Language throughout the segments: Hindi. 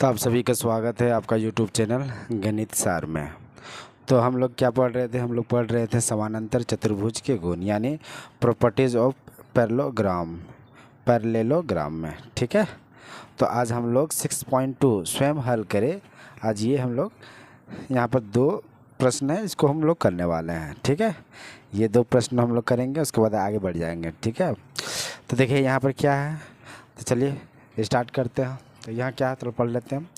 तो आप सभी का स्वागत है आपका यूट्यूब चैनल गणित सार में। तो हम लोग क्या पढ़ रहे थे? हम लोग पढ़ रहे थे समानांतर चतुर्भुज के गुण, यानी प्रॉपर्टीज ऑफ पैरेललोग्राम में। ठीक है, तो आज हम लोग 6.2 स्वयं हल करें। आज ये हम लोग यहाँ पर दो प्रश्न है, इसको हम लोग करने वाले हैं। ठीक है, ये दो प्रश्न हम लोग करेंगे, उसके बाद आगे बढ़ जाएंगे। ठीक है, तो देखिए यहाँ पर क्या है, तो चलिए स्टार्ट करते हैं। तो यहाँ क्या है तो पढ़ लेते हैं।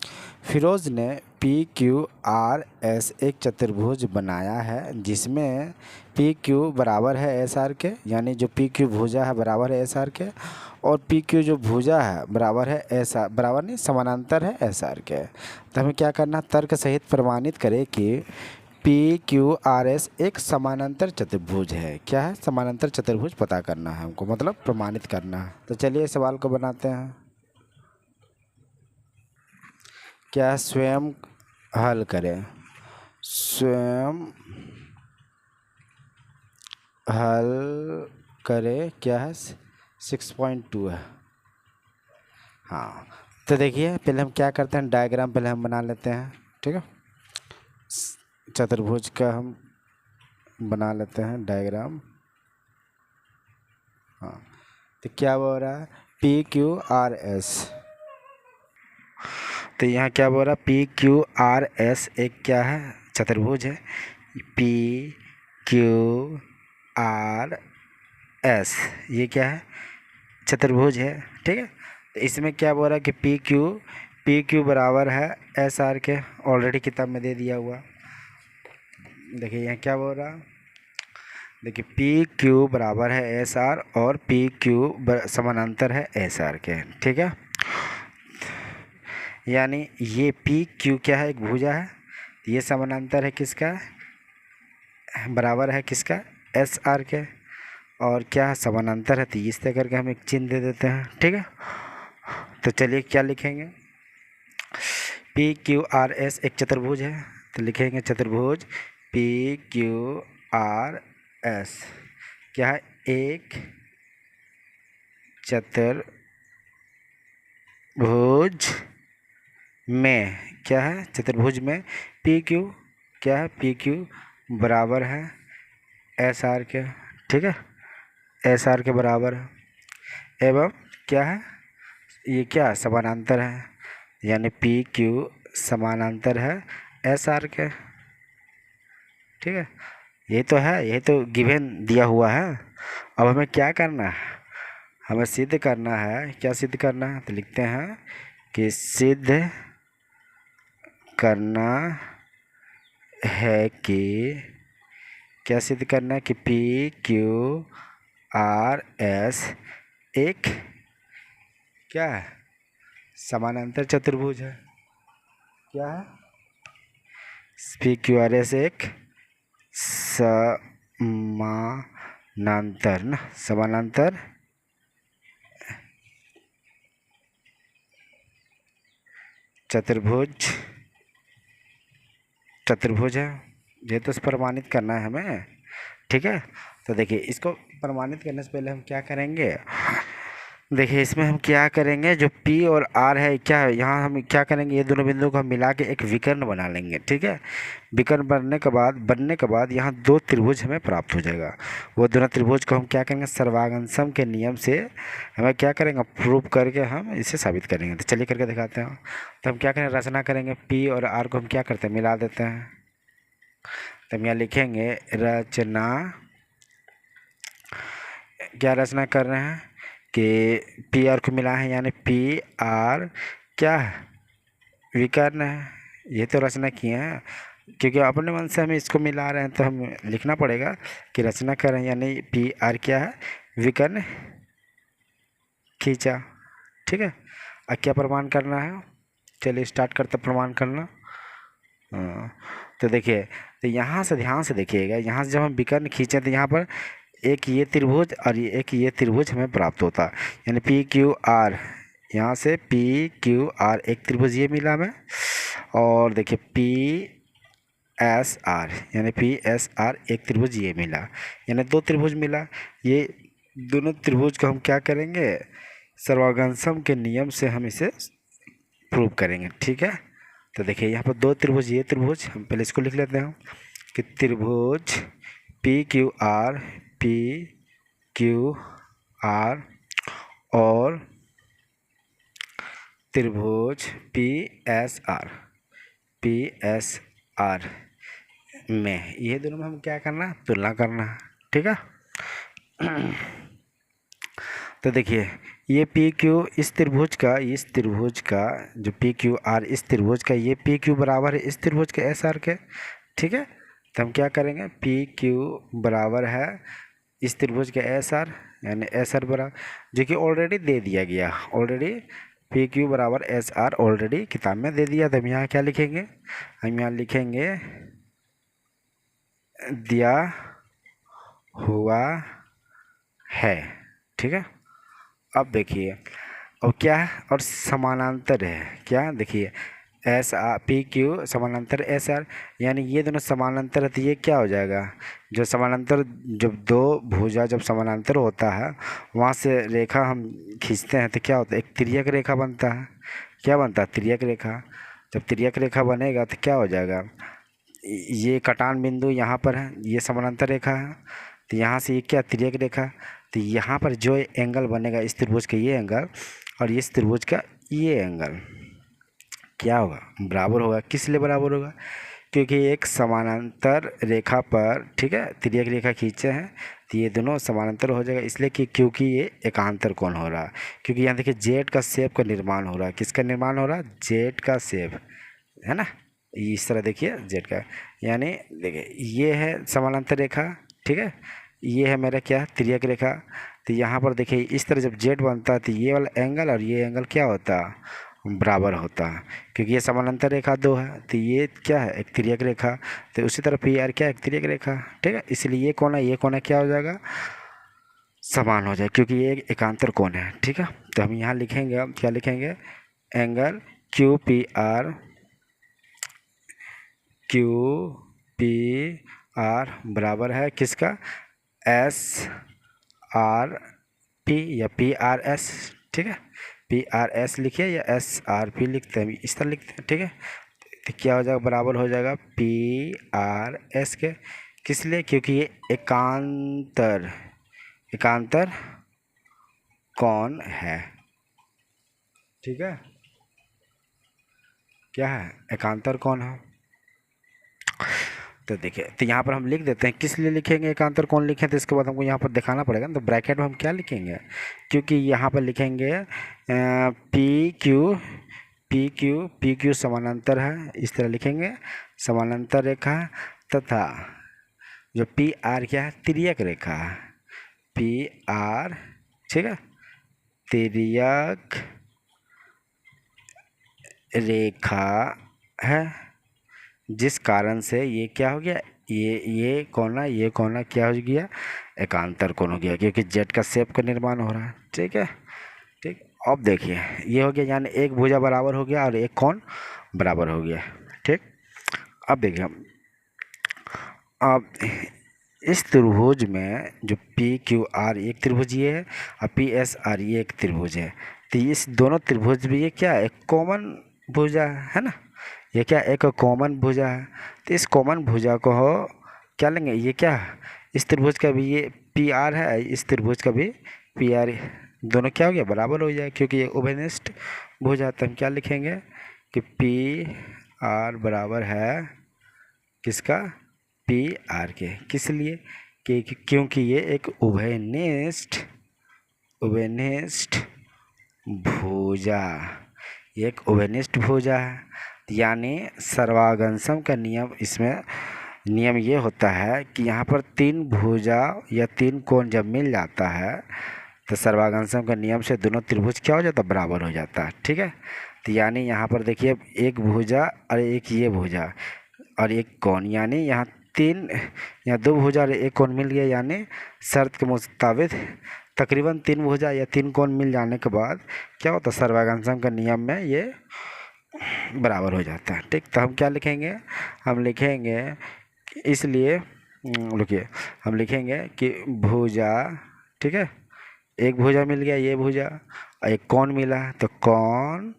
फिरोज़ ने PQRS एक चतुर्भुज बनाया है जिसमें PQ बराबर है SR के, यानी जो PQ भुजा है बराबर है SR के, और PQ जो भुजा है बराबर है SR, बराबर नहीं समानांतर है SR के। तो हमें क्या करना, तर्क सहित प्रमाणित करें कि PQRS एक समानांतर चतुर्भुज है। क्या है? समानांतर चतुर्भुज पता करना है हमको, मतलब प्रमाणित करना है। तो चलिए सवाल को बनाते हैं। क्या स्वयं हल करें, स्वयं हल करें। क्या है? 6.2 है। हाँ, तो देखिए पहले हम क्या करते हैं, डायग्राम पहले हम बना लेते हैं। ठीक है, चतुर्भुज का हम बना लेते हैं डायग्राम। हाँ, तो क्या हो रहा है, PQRS। तो यहाँ क्या बोल रहा है, PQRS एक क्या है, चतुर्भुज है। PQRS ये क्या है, चतुर्भुज है। ठीक है, तो इसमें क्या बोल रहा है कि PQ बराबर है SR के, ऑलरेडी किताब में दे दिया हुआ। देखिए यहाँ क्या बोल रहा है, देखिए PQ बराबर है SR और PQ समानांतर है SR के। ठीक है, यानी ये PQ क्या है, एक भुजा है। ये समानांतर है किसका, बराबर है किसका, SR के, और क्या है, समानांतर है। तो इस तरह करके हम एक चिन्ह दे देते हैं। ठीक है, तो चलिए क्या लिखेंगे, PQRS एक चतुर्भुज है, तो लिखेंगे चतुर्भुज PQRS क्या है, एक चतुर्भुज में, क्या है, चतुर्भुज में PQ क्या है, PQ बराबर है SR के। ठीक है, SR के बराबर है, एवं क्या है, ये क्या समानांतर है, यानी PQ समानांतर है SR के। ठीक है, ये तो है, ये तो गिवन दिया हुआ है। अब हमें क्या करना है, हमें सिद्ध करना है। क्या सिद्ध करना है, तो लिखते हैं कि सिद्ध करना है कि, क्या सिद्ध करना है कि PQRS एक क्या है, समानांतर चतुर्भुज है। क्या है, PQRS एक समानांतर ना, समानांतर चतुर्भुज है। ये तो प्रमाणित करना है हमें। ठीक है, तो देखिए इसको प्रमाणित करने से पहले हम क्या करेंगे, देखिए इसमें हम क्या करेंगे, जो P और R है, क्या है यहाँ, हम क्या करेंगे, ये दोनों बिंदुओं को हम मिला के एक विकर्ण बना लेंगे। ठीक है, विकर्ण बनने के बाद यहाँ दो त्रिभुज हमें प्राप्त हो जाएगा। वो दोनों त्रिभुज को हम क्या करेंगे, सर्वांगसम के नियम से हमें क्या करेंगे, प्रूव करके हम इसे साबित करेंगे। तो चलिए करके दिखाते हैं। तो हम क्या करेंगे, रचना करेंगे, P और R को हम क्या करते हैं, मिला देते हैं। तो हम यहाँ लिखेंगे रचना, क्या रचना कर रहे हैं कि PR को मिला है, यानी PR क्या है, विकर्ण है। ये तो रचना किए हैं, क्योंकि अपने मन से हम इसको मिला रहे हैं, तो हम लिखना पड़ेगा कि रचना कर रहे हैं, यानी PR क्या है, विकर्ण खींचा। ठीक है, अब क्या प्रमाण करना है, चलिए स्टार्ट करते प्रमाण करना। तो देखिए, तो यहाँ से ध्यान से देखिएगा, यहाँ से जब हम विकर्ण खींचे तो यहाँ पर एक ये त्रिभुज और एक ये त्रिभुज हमें प्राप्त होता, यानी PQR, यहाँ से PQR एक त्रिभुज ये मिला हमें, और देखिए PSR यानी PSR एक त्रिभुज ये मिला, यानी दो त्रिभुज मिला। ये दोनों त्रिभुज को हम क्या करेंगे, सर्वांगसम के नियम से हम इसे प्रूव करेंगे, ठीक है। तो देखिए यहाँ पर दो त्रिभुज, ये त्रिभुज हम पहले इसको लिख लेते हैं कि त्रिभुज पी क्यू आर और त्रिभुज पी एस आर में, ये दोनों में हम क्या करना, तुलना करना, ठीक है। तो देखिए ये पी क्यू इस त्रिभुज का जो पी क्यू आर इस त्रिभुज का, ये पी क्यू बराबर है इस त्रिभुज के एस आर के, ठीक है। तो हम क्या करेंगे, पी क्यू बराबर है इस त्रिभुज के एस आर, यानी एस आर बराबर, जो कि ऑलरेडी दे दिया गया, ऑलरेडी पी क्यू बराबर एस आर ऑलरेडी किताब में दे दिया। तो हम यहाँ क्या लिखेंगे, हम यहाँ लिखेंगे दिया हुआ है, ठीक है। अब देखिए और क्या है, और समानांतर है, क्या देखिए एस आर पी क्यू समानांतर एस आर, यानी ये दोनों समानांतर है। तो ये क्या हो जाएगा, जो समानांतर, जब दो भुजा जब समानांतर होता है वहाँ से रेखा हम खींचते हैं तो क्या होता है, एक तिर्यक रेखा बनता है। क्या बनता है, तिर्यक रेखा। जब तिर्यक रेखा बनेगा तो क्या हो जाएगा, ये कटान बिंदु यहाँ पर है, ये समानांतर रेखा है, तो यहाँ से ये क्या तिर्यक रेखा, तो यहाँ पर जो एंगल बनेगा इस त्रिभुज का ये एंगल और इस त्रिभुज का ये एंगल क्या होगा, बराबर होगा। किस लिए बराबर होगा, क्योंकि एक समानांतर रेखा पर, ठीक है, तिर्यक रेखा खींचे हैं तो ये दोनों समानांतर हो जाएगा, इसलिए कि क्योंकि ये एकांतर कोण हो रहा है। क्योंकि यहाँ देखिए जेड का शेप का निर्माण हो रहा है, किसका निर्माण हो रहा है, जेड का शेप, है ना। इस तरह देखिए जेड का, यानी देखिए ये है समानांतर रेखा, ठीक है, ये है मेरा क्या, तिर्यक रेखा। तो यहाँ पर देखिए इस तरह जब जेड बनता है तो ये वाला एंगल और ये एंगल क्या होता है, बराबर होता है, क्योंकि ये समानांतर रेखा दो है, तो ये क्या है, एक तिर्यक रेखा। तो उसी तरह पी आर क्या है, एक तिर्यक रेखा, ठीक है। इसलिए ये कोना क्या हो जाएगा, समान हो जाए, क्योंकि ये एक एकांतर कोण है, ठीक है। तो हम यहाँ लिखेंगे, हम क्या लिखेंगे, एंगल क्यू पी आर बराबर है किसका, एस आर पी या पी आर एस, ठीक है। पी आर एस लिखिए या एस आर पी लिखते हैं, इस तरह लिखते हैं, ठीक है। तो क्या हो जाएगा, बराबर हो जाएगा पी आर एस के। किस लिए, क्योंकि ये एकांतर कौन है, ठीक है, क्या है, एकांतर कौन है। तो देखिए, तो यहाँ पर हम लिख देते हैं, किस लिए लिखेंगे एकांतर कौन लिखें, तो इसके बाद हमको यहाँ पर दिखाना पड़ेगा ना। तो ब्रैकेट में हम क्या लिखेंगे, क्योंकि यहाँ पर लिखेंगे पी क्यू समानांतर है, इस तरह लिखेंगे समानांतर रेखा, तथा जो पी आर क्या है, तिर्यक रेखा, पी आर, ठीक है, तिर्यक रेखा है, जिस कारण से ये क्या हो गया, ये कोना क्या हो गया, एकांतर कोण हो गया, क्योंकि जेड का शेप का निर्माण हो रहा है, ठीक है। ठीक, अब देखिए ये हो गया, यानी एक भुजा बराबर हो गया और एक कोण बराबर हो गया, ठीक। अब देखिए हम, अब इस त्रिभुज में जो पी क्यू आर एक त्रिभुज ये है और पी एस आर ये एक त्रिभुज है, तो इस दोनों त्रिभुज भी ये क्या है, एक कॉमन भुजा है ना, ये क्या एक कॉमन भुजा है। तो इस कॉमन भुजा को हो क्या लेंगे, ये क्या, इस त्रिभुज का भी ये पी आर है, इस त्रिभुज का भी पी आर, दोनों क्या हो गया, बराबर हो जाए, क्योंकि ये उभयनिष्ठ भुजा। तो हम क्या लिखेंगे कि पी आर बराबर है किसका, पी आर के। किस लिए, क्योंकि ये एक उभयनिष्ठ भुजा, ये एक उभयनिष्ठ भुजा है, यानी सर्वागमशम का नियम, इसमें नियम ये होता है कि यहाँ पर तीन भुजा या तीन कोण जब मिल जाता है तो सर्वागमशम का नियम से दोनों त्रिभुज क्या हो जाता है, बराबर हो जाता है, ठीक है। तो यानी यहाँ पर देखिए एक भुजा और एक ये भुजा और एक कोण, यानी यहाँ दो भुजा और एक कोण मिल गया, यानी शर्त के मुताबिक तकरीबन तीन भुजा या तीन कोण मिल जाने के बाद क्या होता है, सर्वागमशम का नियम में ये बराबर हो जाता है, ठीक। तो हम क्या लिखेंगे, हम लिखेंगे इसलिए रुकिए, हम लिखेंगे कि भुजा, ठीक है, एक भुजा मिल गया ये भुजा और एक कोण मिला, तो कोण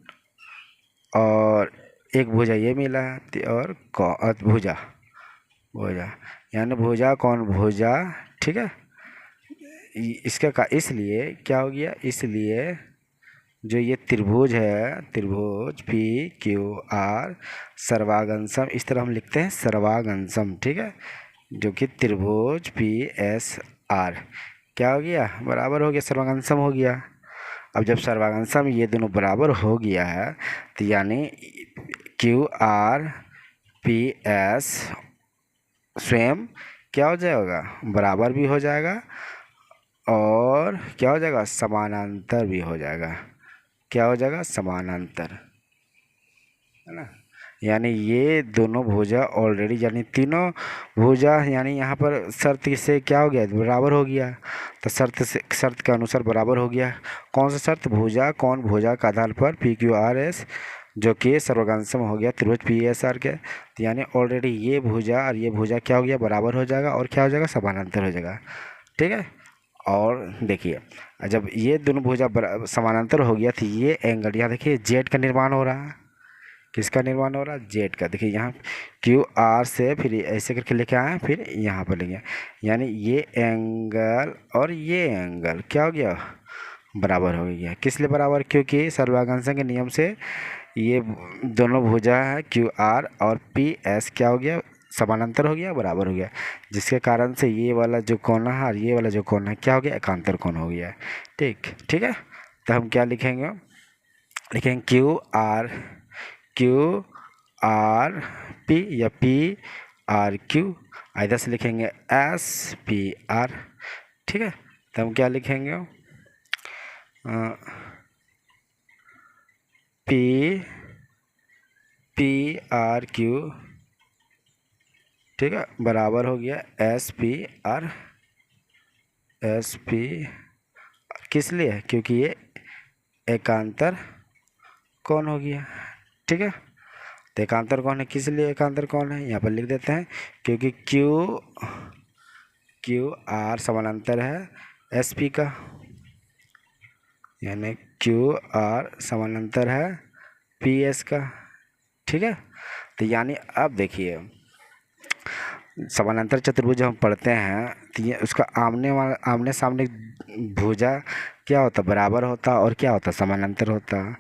और एक भुजा ये मिला और भुजा भुजा यानी भुजा कौन भुजा, ठीक है। इसका का इसलिए क्या हो गया, इसलिए जो ये त्रिभुज है, त्रिभुज पी क्यू आर सर्वागंसम, इस तरह हम लिखते हैं सर्वागंसम, ठीक है। जो कि त्रिभुज पी एस आर क्या हो गया, बराबर हो गया, सर्वागंसम हो गया। अब जब सर्वागंसम ये दोनों बराबर हो गया है तो यानी क्यू आर पी एस स्वयं क्या हो जाएगा, बराबर भी हो जाएगा और क्या हो जाएगा, समानांतर भी हो जाएगा। क्या हो जाएगा, समानांतर, है ना। यानी ये दोनों भुजा ऑलरेडी, यानी तीनों भुजा, यानी यहाँ पर शर्त से क्या हो गया, बराबर हो गया। तो शर्त के अनुसार बराबर हो गया। कौन सा शर्त, भुजा कौन भुजा के आधार पर पी क्यू आर एस जो कि सर्वगांसम हो गया त्रिभुज पी एस आर के। तो यानी ऑलरेडी ये भुजा और ये भुजा क्या हो गया, बराबर हो जाएगा और क्या हो जाएगा, समानांतर हो जाएगा, ठीक है। और देखिए जब ये दोनों भुजा समानांतर हो गया तो ये एंगल, यहाँ देखिए जेड का निर्माण हो रहा है। किसका निर्माण हो रहा है, जेड का। देखिए यहाँ क्यू आर से फिर ऐसे करके लेके आए, फिर यहाँ पर लेंगे, यानी ये एंगल और ये एंगल क्या हो गया, बराबर हो गया। किस लिए बराबर, क्योंकि सर्वागंसम के नियम से ये दोनों भुजा है क्यू आर और पी एस क्या हो गया, समानांतर हो गया, बराबर हो गया, जिसके कारण से ये वाला जो कोण है और ये वाला जो कोण है क्या हो गया, एकांतर कोण हो गया। ठीक ठीक है। तो हम क्या लिखेंगे, लिखेंगे क्यू आर पी या पी आर क्यू, इधर से लिखेंगे एस पी आर, ठीक है। तो हम क्या लिखेंगे, पी पी आर क्यू, ठीक है, बराबर हो गया S P R, S P किस लिए, क्योंकि ये एकांतर कौन हो गया, ठीक है। तो एकांतर कौन है, किस लिए एकांतर कौन है, यहाँ पर लिख देते हैं, क्योंकि क्यू आर समानांतर है एस पी का, यानी क्यू आर समानांतर है पी एस का, ठीक है। तो यानी अब देखिए समानांतर चतुर्भुज हम पढ़ते हैं तो ये उसका आमने सामने भुजा क्या होता, बराबर होता और क्या होता, समानांतर होता।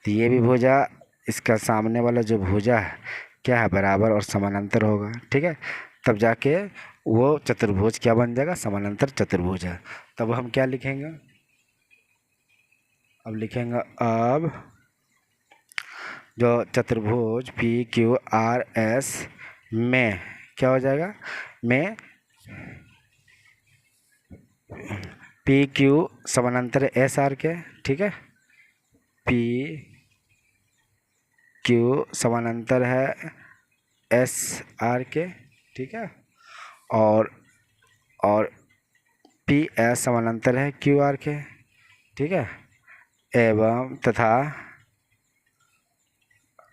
तो ये भी भुजा, इसका सामने वाला जो भुजा है क्या है, बराबर और समानांतर होगा, ठीक है। तब जाके वो चतुर्भुज क्या बन जाएगा, समानांतर चतुर्भुज है। तब हम क्या लिखेंगे, अब लिखेंगे अब जो चतुर्भुज पी क्यू आर एस में क्या हो जाएगा, में पी क्यू समानांतर एस आर के, ठीक है। पी क्यू समानांतर है एस आर के, ठीक है। और पी एस समानांतर है क्यू आर के, ठीक है। एवं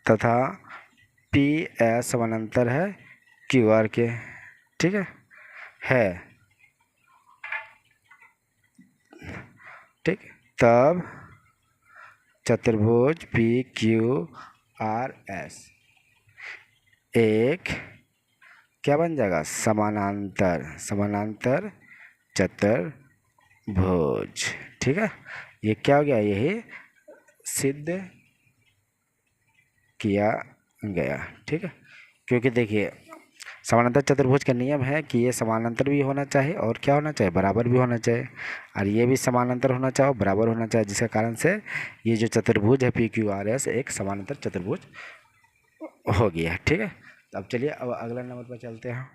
तथा पी एस समानांतर है क्यू आर के, ठीक है ठीक। तब चतुर्भुज पी क्यू आर एस एक क्या बन जाएगा, समानांतर चतुर्भुज, ठीक है। ये क्या हो गया, यही सिद्ध किया गया, ठीक है। क्योंकि देखिए समानांतर चतुर्भुज का नियम है कि ये समानांतर भी होना चाहिए और क्या होना चाहिए, बराबर भी होना चाहिए, और ये भी समानांतर होना चाहिए और बराबर होना चाहिए, जिसके कारण से ये जो चतुर्भुज है पी क्यू आर एस एक समानांतर चतुर्भुज हो गया, ठीक है। तो अब चलिए अब अगला नंबर पर चलते हैं।